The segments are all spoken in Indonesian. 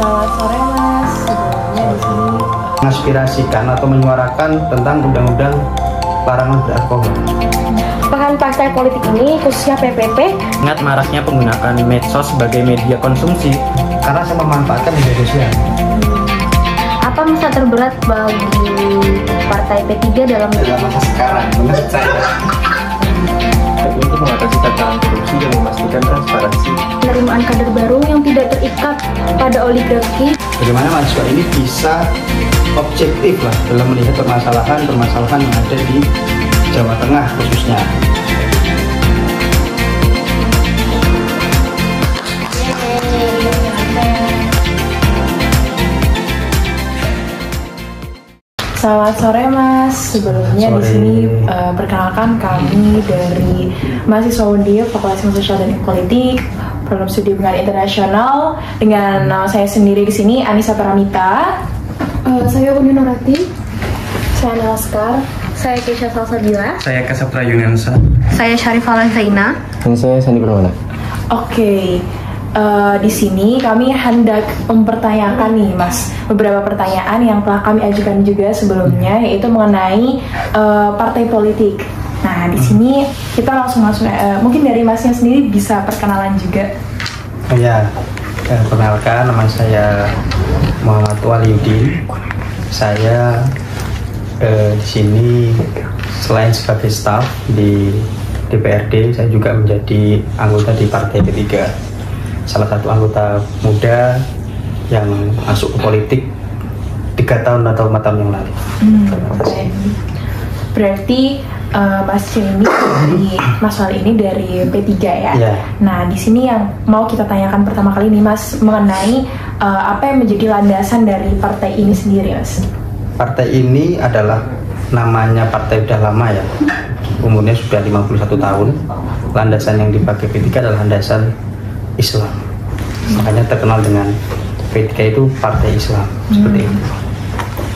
Selamat sore Mas. Sebelumnya di sini mengaspirasikan atau menyuarakan tentang undang-undang larangan beralkohol. pekan partai politik ini khususnya PPP Ingat maraknya penggunaan medsos sebagai media konsumsi. Karena saya memanfaatkan media sosial. apa masa terberat bagi partai P3 dalam Masa sekarang, menurut saya. Untuk mengatasi tantangan korupsi dan memastikan transparansi. penerimaan kader baru yang tidak terikat pada oligarki. Bagaimana mahasiswa ini bisa objektif lah dalam melihat permasalahan yang ada di Jawa Tengah khususnya. Selamat sore Mas. Sebelumnya di sini perkenalkan kami dari mahasiswa Undip Fakultas Ilmu Sosial dan Politik, Program Studi Hubungan Internasional, dengan nama saya sendiri di sini Anissa Paramita. Saya Uni Nurati. Saya Nalaskar. Saya Keisha Salsabila. Saya Kasatra Yunansa. Saya Syarifah Zaina. Dan saya Sandi Permana. Oke. Di sini kami hendak mempertanyakan nih Mas beberapa pertanyaan yang telah kami ajukan juga sebelumnya, yaitu mengenai partai politik. Nah di sini kita langsung masuk, mungkin dari Masnya sendiri bisa perkenalan juga. Ya, perkenalkan, nama saya Muhammad Waliuddin. Saya di sini selain sebagai staf di DPRD, saya juga menjadi anggota di Partai P3. Salah satu anggota muda yang masuk ke politik 3 tahun atau 4 tahun yang lalu. Okay. Berarti Mas ini dari Mas Wali ini dari P3 ya? Yeah. Nah di sini yang mau kita tanyakan pertama kali nih Mas, mengenai apa yang menjadi landasan dari partai ini sendiri Mas? Partai ini adalah namanya partai udah lama ya, umurnya sudah 51 tahun. Landasan yang dipakai P3 adalah landasan Islam, makanya terkenal dengan P3 itu partai Islam, seperti itu.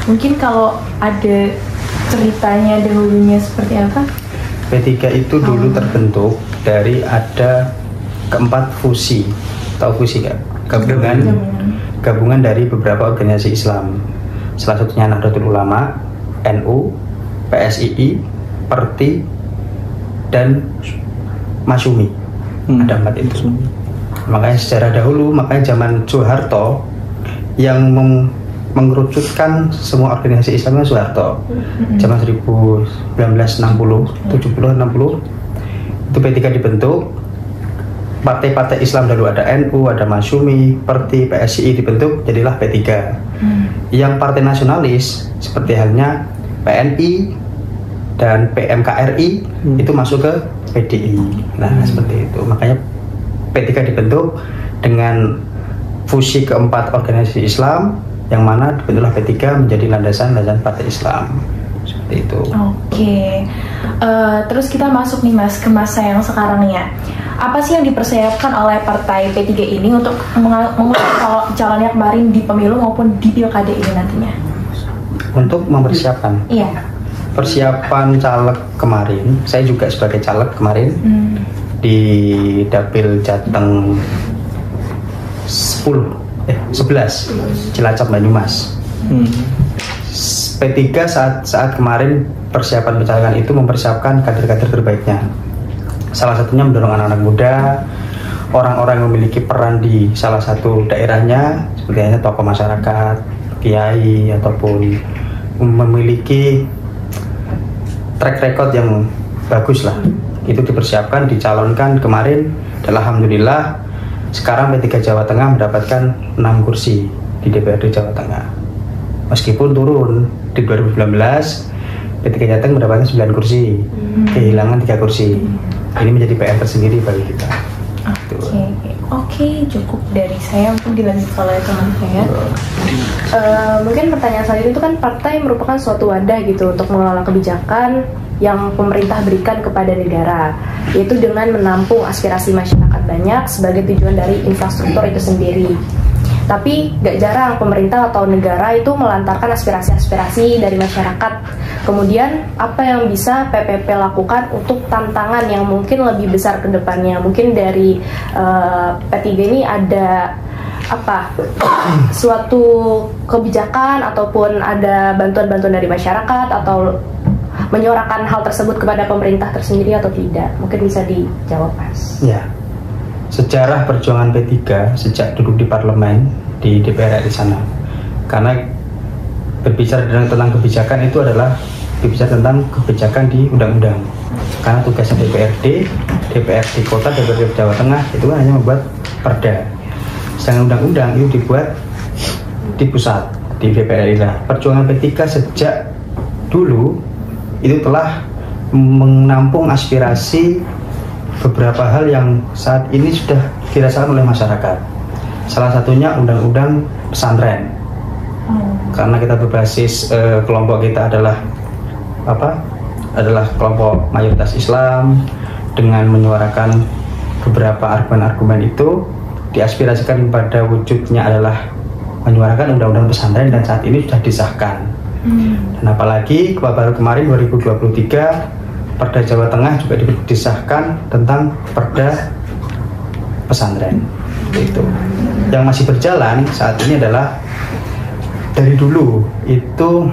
Mungkin kalau ada ceritanya dahulunya seperti apa? P3 itu dulu terbentuk dari ada keempat fusi, tahu fusi nggak? Gabungan dari beberapa organisasi Islam, salah satunya Nahdlatul Ulama, NU, PSII, Perti, dan Masyumi. Ada 4 itu. Makanya sejarah dahulu, makanya zaman Soeharto yang mengerucutkan semua organisasi Islamnya Soeharto. Zaman 1960, 70, 60 itu P3 dibentuk. Partai-partai Islam dulu ada NU, ada Masyumi, Perti, PSII dibentuk, jadilah P3. Yang partai nasionalis seperti halnya PNI dan PMKRI itu masuk ke PDI. Nah, seperti itu. Makanya P3 dibentuk dengan fusi keempat organisasi Islam, yang mana dibentuklah P3 menjadi landasan partai Islam, seperti itu. Oke. Terus kita masuk nih Mas ke masa yang sekarang ya. Apa sih yang dipersiapkan oleh partai P3 ini untuk mengusung calonnya kemarin di pemilu maupun di pilkada ini nantinya? Untuk mempersiapkan. Iya. Persiapan caleg kemarin, saya juga sebagai caleg kemarin di Dapil Jateng 11 Cilacap Banyumas. P3 saat kemarin persiapan pencalegan itu mempersiapkan kader-kader terbaiknya. Salah satunya mendorong anak-anak muda, orang-orang yang memiliki peran di salah satu daerahnya, seperti halnya tokoh masyarakat, kiai, ataupun memiliki track record yang bagus lah. Itu dipersiapkan, dicalonkan kemarin, dan alhamdulillah sekarang P3 Jawa Tengah mendapatkan 6 kursi di DPRD Jawa Tengah. Meskipun turun di 2019, P3 Jawa Tengah mendapatkan 9 kursi, kehilangan 3 kursi. Ini menjadi PR tersendiri bagi kita. Oke, cukup dari saya, untuk dilanjut oleh teman saya. Mungkin pertanyaan selanjutnya itu kan partai merupakan suatu wadah gitu untuk mengelola kebijakan yang pemerintah berikan kepada negara, yaitu dengan menampung aspirasi masyarakat banyak sebagai tujuan dari infrastruktur itu sendiri. Tapi gak jarang pemerintah atau negara itu melantarkan aspirasi-aspirasi dari masyarakat. Kemudian apa yang bisa PPP lakukan untuk tantangan yang mungkin lebih besar ke depannya? Mungkin dari P3 ini ada apa suatu kebijakan ataupun ada bantuan-bantuan dari masyarakat atau menyuarakan hal tersebut kepada pemerintah tersendiri atau tidak? Mungkin bisa dijawab, Mas. Ya, sejarah perjuangan P3 sejak duduk di parlemen di DPR di sana, karena berbicara tentang kebijakan itu adalah berbicara tentang kebijakan di undang-undang. Karena tugasnya DPRD kota, DPRD Jawa Tengah itu kan hanya membuat perda. Sedangkan undang-undang itu dibuat di pusat, di DPR RI. Perjuangan P3 sejak dulu itu telah menampung aspirasi beberapa hal yang saat ini sudah dirasakan oleh masyarakat. Salah satunya undang-undang pesantren. Karena kita berbasis kelompok kita adalah kelompok mayoritas Islam, dengan menyuarakan beberapa argumen-argumen itu diaspirasikan pada wujudnya adalah menyuarakan undang-undang pesantren, dan saat ini sudah disahkan. Dan apalagi baru kemarin 2023 Perda Jawa Tengah juga disahkan tentang Perda pesantren. Itu yang masih berjalan saat ini adalah dari dulu itu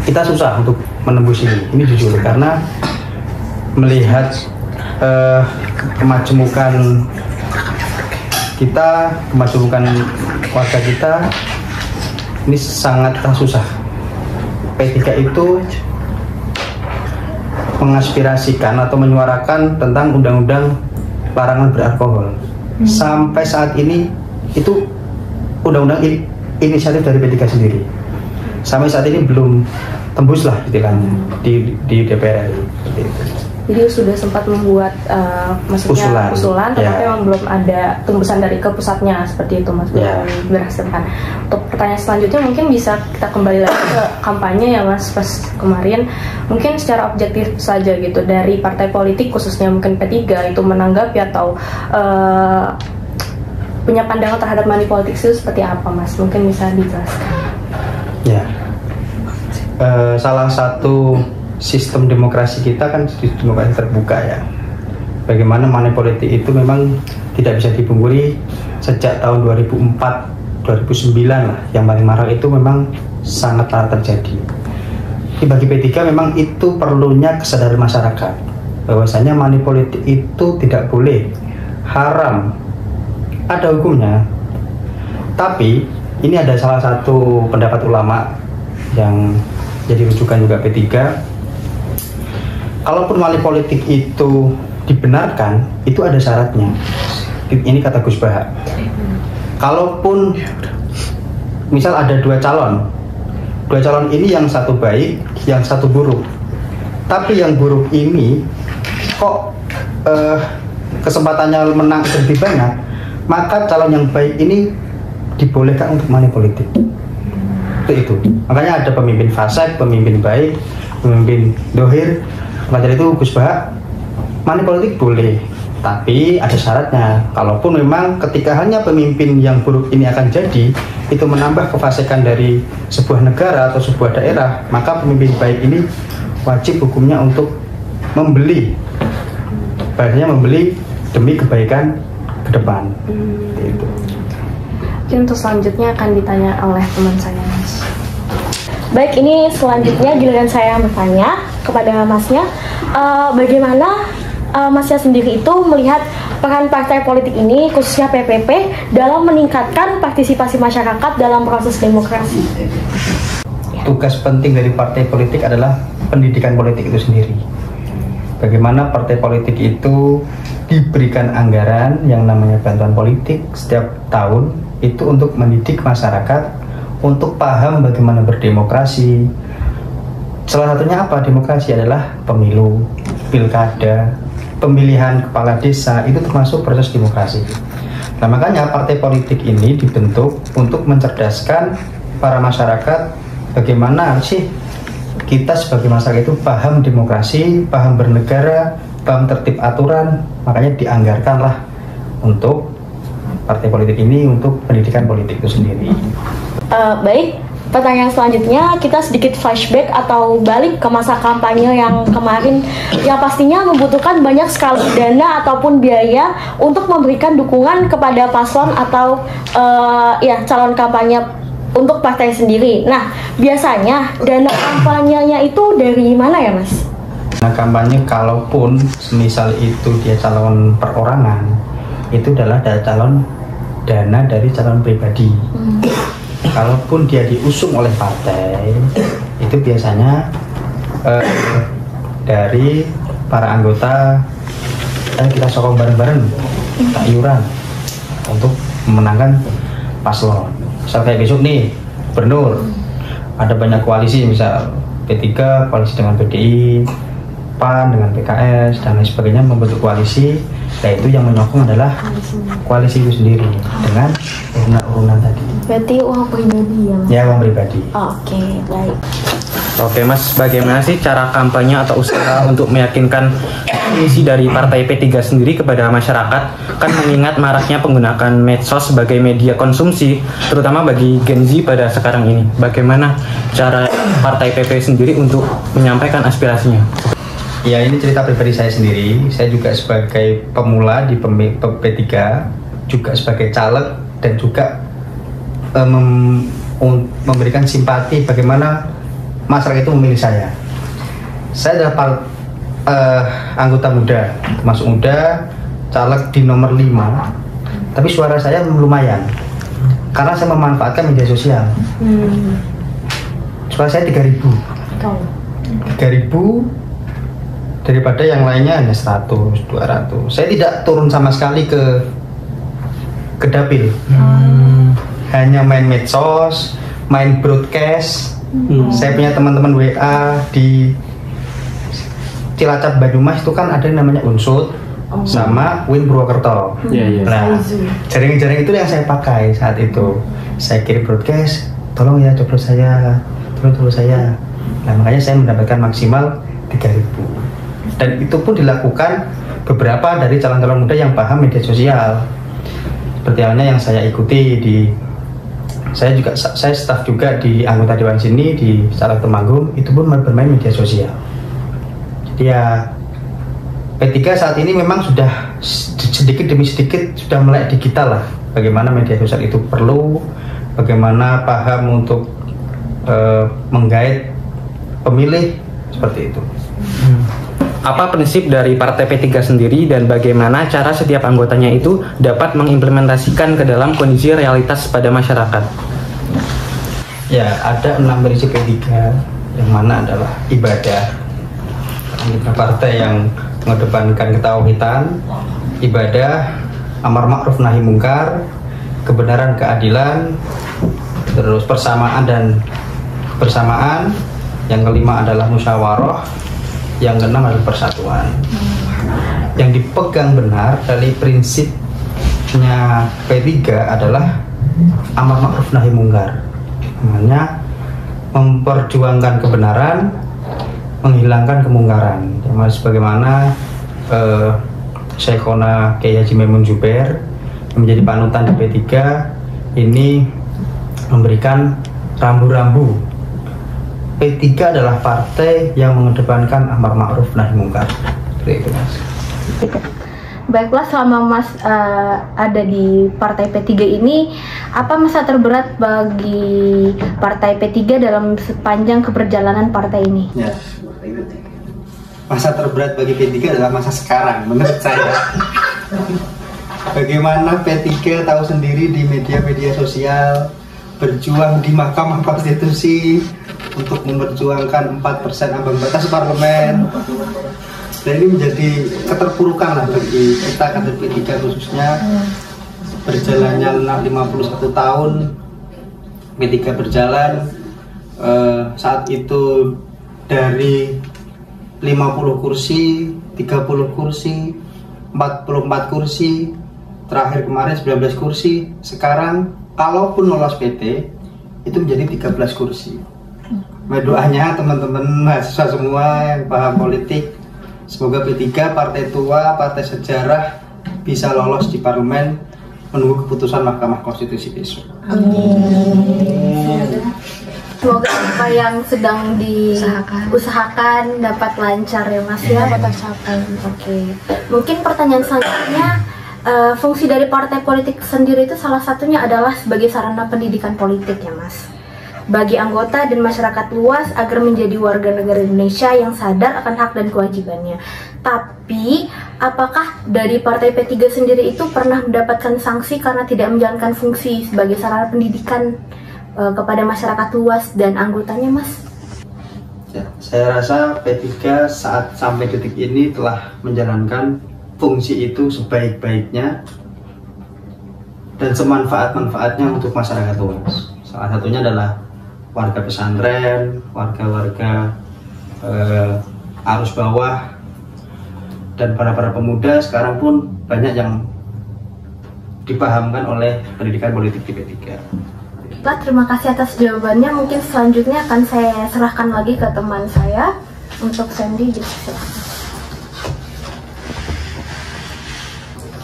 kita susah untuk menembus ini jujur, karena melihat kemajemukan kita, kemajemukan warga kita ini sangat susah. P3 itu mengaspirasikan atau menyuarakan tentang undang-undang larangan beralkohol. Sampai saat ini itu undang-undang inisiatif dari P3 sendiri. Sampai saat ini belum tembus lah istilahnya di DPR RI. Jadi sudah sempat membuat maksudnya usulan, tetapi memang belum ada tembusan dari ke pusatnya seperti itu, Mas. Belum berhasilkan. Untuk pertanyaan selanjutnya mungkin bisa kita kembali lagi ke kampanye ya, Mas, pas kemarin. Mungkin secara objektif saja gitu dari partai politik khususnya mungkin P3 itu menanggapi atau punya pandangan terhadap money politics itu seperti apa, Mas? Mungkin bisa dijelaskan. Ya, salah satu sistem demokrasi kita kan sistem demokrasi terbuka ya. Bagaimana money politik itu memang tidak bisa dipungkiri sejak tahun 2004-2009 lah, yang paling marak itu memang sangat terjadi. Bagi P3 memang itu perlunya kesadaran masyarakat bahwasanya money politik itu tidak boleh, haram, ada hukumnya. Tapi ini ada salah satu pendapat ulama yang jadi rujukan juga P3. Kalaupun money politik itu dibenarkan, itu ada syaratnya. Ini kata Gus Bahak. Kalaupun misal ada dua calon ini yang satu baik, yang satu buruk, tapi yang buruk ini kok kesempatannya menang lebih banyak, maka calon yang baik ini dibolehkan untuk money politik. Itu. Makanya ada pemimpin fasik, pemimpin baik, pemimpin dohir. Maka dari itu Gus Bahak, money politik boleh, tapi ada syaratnya. Kalaupun memang ketika hanya pemimpin yang buruk ini akan jadi, itu menambah kefasikan dari sebuah negara atau sebuah daerah, maka pemimpin baik ini wajib hukumnya untuk membeli, bahasanya membeli demi kebaikan ke depan. Itu. Mungkin untuk selanjutnya akan ditanya oleh teman saya, Mas. Baik, ini selanjutnya giliran saya yang bertanya kepada Masnya. Bagaimana Masnya sendiri itu melihat peran partai politik ini, khususnya PPP, dalam meningkatkan partisipasi masyarakat dalam proses demokrasi? Tugas penting dari partai politik adalah pendidikan politik itu sendiri. Bagaimana partai politik itu diberikan anggaran yang namanya bantuan politik setiap tahun itu untuk mendidik masyarakat untuk paham bagaimana berdemokrasi. Salah satunya apa? Demokrasi adalah pemilu, pilkada, pemilihan kepala desa, itu termasuk proses demokrasi. Nah, makanya partai politik ini dibentuk untuk mencerdaskan para masyarakat bagaimana sih kita sebagai masyarakat itu paham demokrasi, paham bernegara, paham tertib aturan. Makanya dianggarkanlah untuk partai politik ini untuk pendidikan politik itu sendiri. Baik, pertanyaan selanjutnya kita sedikit flashback atau balik ke masa kampanye yang kemarin, yang pastinya membutuhkan banyak sekali dana ataupun biaya untuk memberikan dukungan kepada paslon atau calon kampanye untuk partai sendiri. Nah, biasanya dana kampanyenya itu dari mana ya, Mas? Nah, kampanye kalaupun misal itu dia calon perorangan, itu adalah dana dari calon pribadi. Kalaupun dia diusung oleh partai, itu biasanya dari para anggota, kita sokong bareng-bareng, tak iuran untuk memenangkan paslon. Misal kayak besok nih, gubernur, ada banyak koalisi, misal P3 koalisi dengan PDI, PAN dengan PKS dan lain sebagainya membentuk koalisi. Nah, itu yang menyokong adalah koalisi itu sendiri dengan urunan tadi. Berarti uang pribadi ya, Mas? Ya, uang pribadi. Oke, baik. Oke Mas, bagaimana sih cara kampanye atau usaha untuk meyakinkan visi dari partai P3 sendiri kepada masyarakat? Kan mengingat maraknya penggunaan medsos sebagai media konsumsi, terutama bagi Gen Z pada sekarang ini. Bagaimana cara partai PP sendiri untuk menyampaikan aspirasinya? Ya, ini cerita pribadi saya sendiri. Saya juga sebagai pemula di P3, juga sebagai caleg dan juga memberikan simpati bagaimana masyarakat itu memilih saya. Saya adalah anggota muda, termasuk muda, caleg di nomor 5, tapi suara saya lumayan karena saya memanfaatkan media sosial. Suara saya 3.000 daripada yang lainnya hanya 100, 200. Saya tidak turun sama sekali ke dapil, hanya main medsos, main broadcast. Saya punya teman-teman WA di Cilacap Banyumas itu kan ada yang namanya Unsut sama Win Purwokerto. Nah, jaring-jaring itu yang saya pakai saat itu. Saya kirim broadcast, tolong ya coblos saya, tolong saya. Nah, makanya saya mendapatkan maksimal 3.000. Dan itu pun dilakukan beberapa dari calon-calon muda yang paham media sosial. Seperti halnya yang saya ikuti saya staf juga di anggota dewan sini di Caleg Temanggung, itu pun bermain media sosial. Jadi ya P3 saat ini memang sudah sedikit demi sedikit sudah melek digital lah. Bagaimana media sosial itu perlu, bagaimana paham untuk menggait pemilih seperti itu. Apa prinsip dari Partai P3 sendiri dan bagaimana cara setiap anggotanya itu dapat mengimplementasikan ke dalam kondisi realitas pada masyarakat? Ya, ada 6 prinsip P3 yang mana adalah ibadah. Kita partai yang mengedepankan ketauhidan, ibadah, amar ma'ruf nahi mungkar, kebenaran keadilan, terus persamaan dan bersamaan. Yang kelima adalah musyawarah. Yang keenam adalah persatuan. Yang dipegang benar dari prinsipnya P3 adalah amar ma'ruf nahi mungkar. Namanya memperjuangkan kebenaran, menghilangkan kemungkaran. Sebagaimana Syekhona Kiai Haji Maimun Zubair yang menjadi panutan di P3 ini memberikan rambu-rambu. P3 adalah partai yang mengedepankan amar ma'ruf nahi mungkar. Seperti itu, Mas. Baiklah, selama Mas ada di Partai P3 ini, apa masa terberat bagi Partai P3 dalam sepanjang keperjalanan partai ini? Ya, masa terberat bagi P3 adalah masa sekarang, menurut saya. Bagaimana P3 tahu sendiri di media-media sosial, berjuang di Mahkamah Konstitusi untuk memperjuangkan 4% ambang batas parlemen. Dan ini menjadi keterpurukan lah bagi kita kader P3 khususnya. Berjalannya 51 tahun P3 berjalan, saat itu dari 50 kursi, 30 kursi, 44 kursi, terakhir kemarin 19 kursi. Sekarang kalaupun lolos PT itu menjadi 13 kursi. Doanya teman-teman mahasiswa semua yang paham politik, semoga P3 partai tua, partai sejarah bisa lolos di parlemen menunggu keputusan Mahkamah Konstitusi besok. Amin. Semoga apa yang sedang diusahakan dapat lancar ya Mas ya. Dapat tercapai. Oke. Mungkin pertanyaan selanjutnya, fungsi dari partai politik sendiri itu salah satunya adalah sebagai sarana pendidikan politik ya Mas, bagi anggota dan masyarakat luas agar menjadi warga negara Indonesia yang sadar akan hak dan kewajibannya. Tapi, apakah dari Partai P3 sendiri itu pernah mendapatkan sanksi karena tidak menjalankan fungsi sebagai sarana pendidikan kepada masyarakat luas dan anggotanya, Mas? Ya, saya rasa P3 saat sampai detik ini telah menjalankan fungsi itu sebaik-baiknya dan semanfaat-manfaatnya untuk masyarakat luas. Salah satunya adalah warga pesantren, warga-warga arus bawah, dan para pemuda sekarang pun banyak yang dipahamkan oleh pendidikan politik di P3. Baiklah, terima kasih atas jawabannya. Mungkin selanjutnya akan saya serahkan lagi ke teman saya untuk Sandy. Silahkan.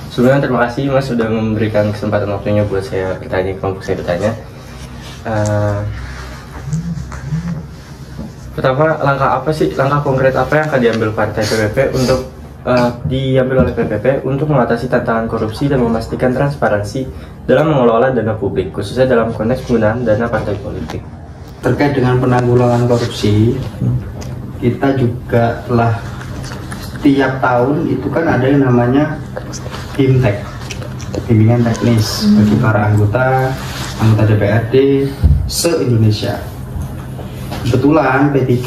Sebelumnya terima kasih Mas sudah memberikan kesempatan waktunya buat saya bertanya, kelompok saya bertanya. Pertama, langkah konkret apa yang akan diambil Partai PPP untuk diambil oleh PPP untuk mengatasi tantangan korupsi dan memastikan transparansi dalam mengelola dana publik, khususnya dalam konteks penggunaan dana partai politik. Terkait dengan penanggulangan korupsi, kita juga telah setiap tahun itu kan ada yang namanya BIMTEK, bimbingan teknis bagi para anggota DPRD se-Indonesia. Kebetulan P3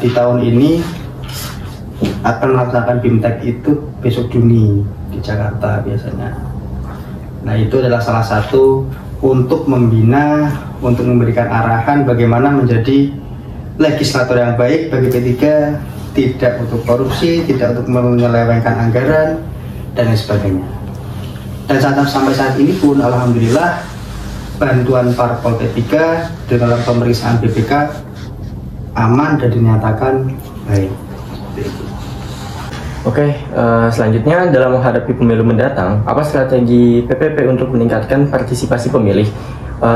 di tahun ini akan melaksanakan BIMTEK itu besok Juni di Jakarta biasanya. Nah, itu adalah salah satu untuk membina, untuk memberikan arahan bagaimana menjadi legislator yang baik bagi P3, tidak untuk korupsi, tidak untuk menyelewengkan anggaran, dan lain sebagainya. Dan sampai saat ini pun alhamdulillah bantuan parpol P3 dalam pemeriksaan BPK aman dan dinyatakan baik. Oke, selanjutnya dalam menghadapi pemilu mendatang, apa strategi PPP untuk meningkatkan partisipasi pemilih,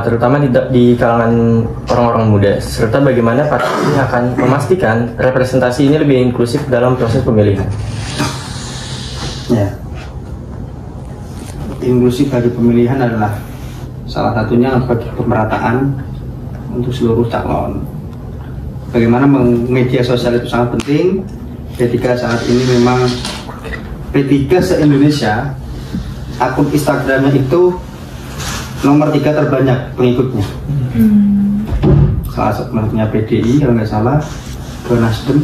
terutama di kalangan orang-orang muda, serta bagaimana partai ini akan memastikan representasi ini lebih inklusif dalam proses pemilihan? Ya, inklusif bagi pemilihan adalah salah satunya bagi pemerataan untuk seluruh calon. Bagaimana media sosial itu sangat penting. P3 saat ini memang P3 se-Indonesia akun Instagramnya itu nomor 3 terbanyak pengikutnya. Salah satunya PDI kalau nggak salah, ke Nasdem,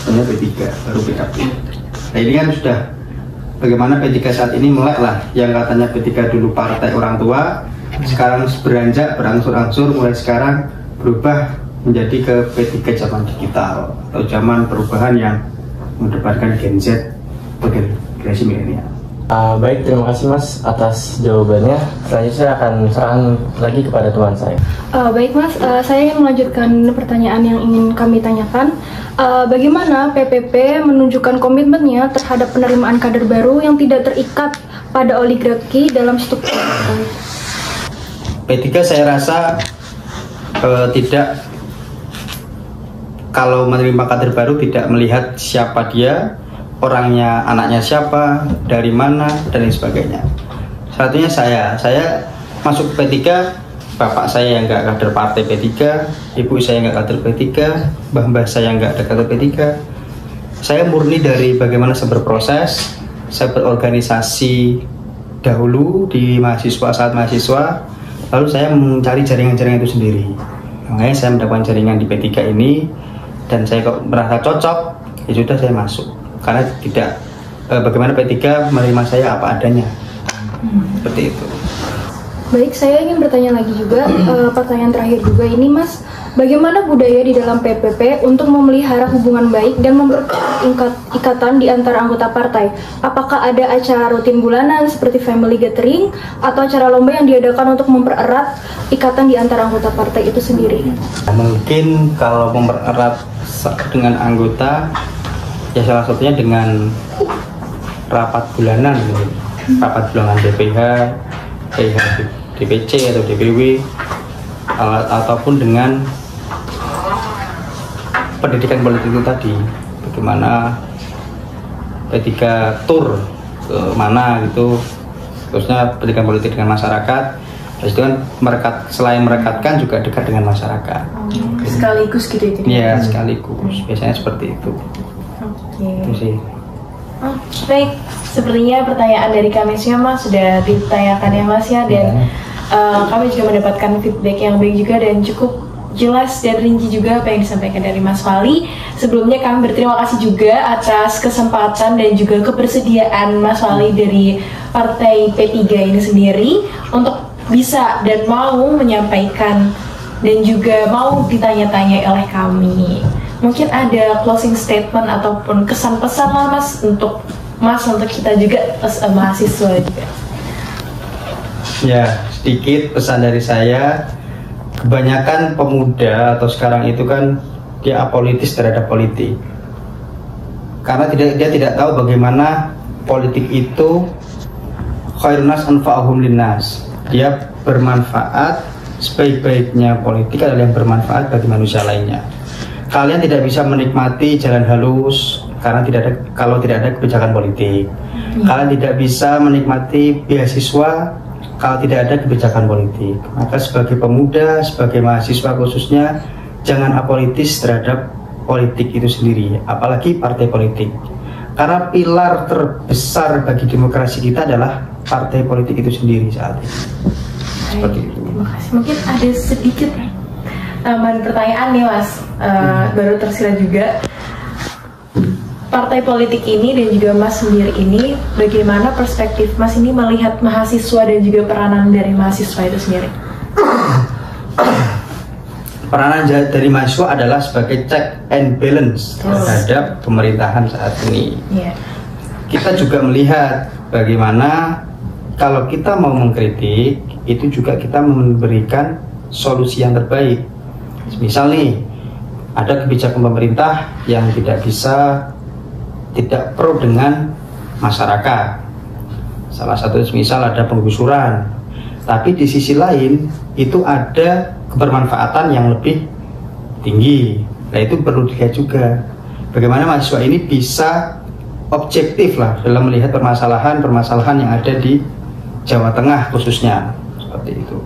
hanya P3 baru PKB. Nah, ini kan sudah bagaimana P3 saat ini mulailah yang katanya P3 dulu partai orang tua, sekarang beranjak berangsur-angsur mulai sekarang berubah menjadi ke P3 zaman digital atau zaman perubahan yang mendepankan Gen Z bagi generasi milenial. Baik, terima kasih Mas atas jawabannya. Selanjutnya saya akan serahkan lagi kepada teman saya. Baik Mas, saya ingin melanjutkan pertanyaan yang ingin kami tanyakan. Bagaimana PPP menunjukkan komitmennya terhadap penerimaan kader baru yang tidak terikat pada oligarki dalam struktur partai? P3 saya rasa tidak, kalau menerima kader baru tidak melihat siapa dia, orangnya, anaknya siapa, dari mana, dan lain sebagainya. Satunya saya masuk P3, bapak saya yang nggak kader partai P3, ibu saya nggak kader P3, mbah saya nggak ada kader P3. Saya murni dari bagaimana saya berproses, saya berorganisasi dahulu di saat mahasiswa, lalu saya mencari jaringan-jaringan itu sendiri. Makanya saya mendapatkan jaringan di P3 ini, dan saya kok merasa cocok, ya sudah saya masuk. Karena tidak bagaimana P3 menerima saya apa adanya, seperti itu. Baik, saya ingin bertanya lagi juga, pertanyaan terakhir juga ini Mas, bagaimana budaya di dalam PPP untuk memelihara hubungan baik dan memperkuat ikatan di antara anggota partai? Apakah ada acara rutin bulanan seperti family gathering atau acara lomba yang diadakan untuk mempererat ikatan di antara anggota partai itu sendiri? Mungkin kalau mempererat dengan anggota, ya salah satunya dengan rapat bulanan, rapat bulanan DPH, DPC atau DPW, ataupun dengan pendidikan politik itu tadi, bagaimana P3 tur ke mana gitu, terusnya pendidikan politik dengan masyarakat. Terus itu kan selain merekatkan juga dekat dengan masyarakat. Sekaligus gitu ya? Iya, sekaligus. Biasanya seperti itu. Oke. Itu sih. Baik, sepertinya pertanyaan dari kami semua Mas sudah ditanyakan ya Mas ya, dan kami juga mendapatkan feedback yang baik juga dan cukup jelas dan rinci juga apa yang disampaikan dari Mas Fali. Sebelumnya kami berterima kasih juga atas kesempatan dan juga kebersediaan Mas Fali dari Partai P3 ini sendiri untuk bisa dan mau menyampaikan dan juga mau ditanya-tanya oleh kami. Mungkin ada closing statement ataupun kesan-pesan lah untuk kita juga mahasiswa juga. Ya, sedikit pesan dari saya. Kebanyakan pemuda atau sekarang itu kan dia apolitis terhadap politik, karena dia tidak tahu bagaimana politik itu khairun nas anfa'uhum linnas. Dia bermanfaat, sebaik-baiknya politik adalah yang bermanfaat bagi manusia lainnya. Kalian tidak bisa menikmati jalan halus kalau tidak ada kebijakan politik. Kalian tidak bisa menikmati beasiswa kalau tidak ada kebijakan politik. Maka sebagai pemuda, sebagai mahasiswa khususnya, jangan apolitis terhadap politik itu sendiri, apalagi partai politik. Karena pilar terbesar bagi demokrasi kita adalah partai politik itu sendiri saat ini. Seperti itu. Terima kasih. Mungkin ada sedikit tambahan pertanyaan nih Mas, baru tersirat juga. Partai politik ini dan juga Mas sendiri ini, bagaimana perspektif Mas ini melihat mahasiswa dan juga peranan dari mahasiswa itu sendiri? Peranan dari mahasiswa adalah sebagai check and balance terhadap pemerintahan saat ini. Kita juga melihat bagaimana kalau kita mau mengkritik, itu juga kita memberikan solusi yang terbaik. Misal nih, ada kebijakan pemerintah yang tidak pro dengan masyarakat. Salah satu misal ada penggusuran, tapi di sisi lain itu ada kebermanfaatan yang lebih tinggi. Nah, itu perlu dilihat juga bagaimana mahasiswa ini bisa objektif lah dalam melihat permasalahan yang ada di Jawa Tengah khususnya, seperti itu.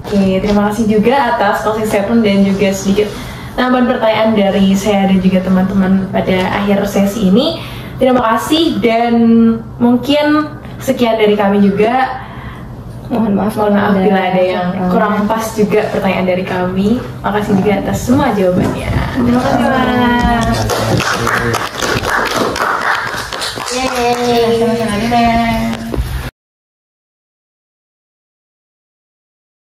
Oke, terima kasih juga atas closing statement dan juga sedikit tambahan pertanyaan dari saya dan juga teman-teman pada akhir sesi ini. Terima kasih dan mungkin sekian dari kami juga. Mohon maaf bila ada yang kurang pas juga pertanyaan dari kami. Makasih juga atas semua jawabannya. Terima kasih Mas. Yeay. Sama-sama.